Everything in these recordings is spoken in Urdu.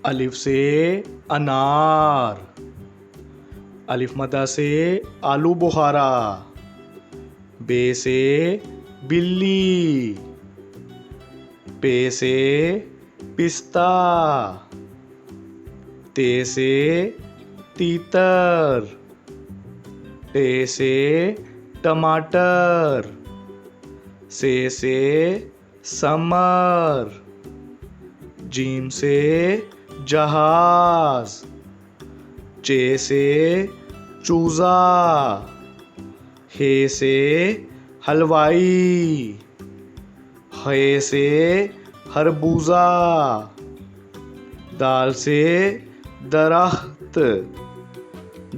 الف سے انار، الف مدہ سے آلو بخارا، بے سے بلی، پے سے پستہ، تے سے تیتر، ٹے سے ٹماٹر، سے سمر، جیم سے جہاز، چے سے چوزا، ہے سے حلوائی، ہے سے خربوزہ، دال سے درخت،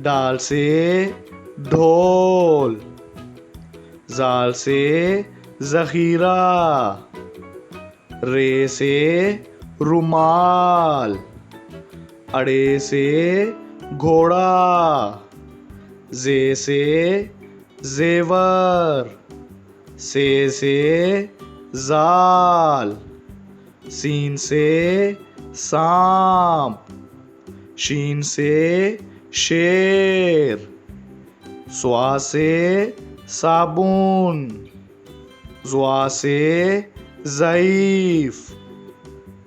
ڈال سے ڈھول، زال سے ذخیرہ، رے سے رومال، اڑے سے گھوڑا، زے سے زیور، سے زال، سین سے سانپ، شین سے شیر، صوا سے صابن، ضوا سے ضعیف،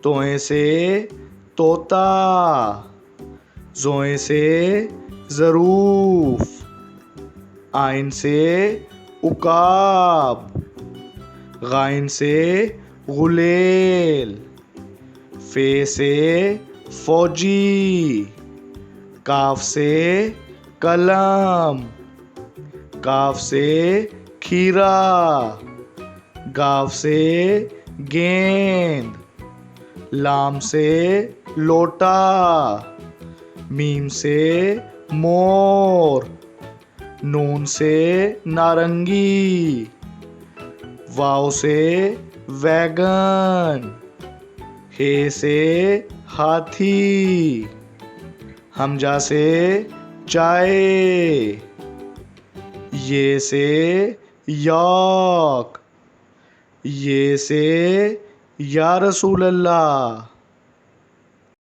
توئیں سے طوطا، زوئیں سے ظروف، آئن سے عقاب، غائن سے غلیل، فے سے فوجی، کاف سے قلم، کاف سے کھیرا، گاف سے گیند، لام سے لوٹا، میم سے مور، نون سے نارنگی، واو سے ویگن، ہے سے ہاتھی، ہمزہ سے چائے، یہ سے یاک، یہ سے یا رسول اللہ۔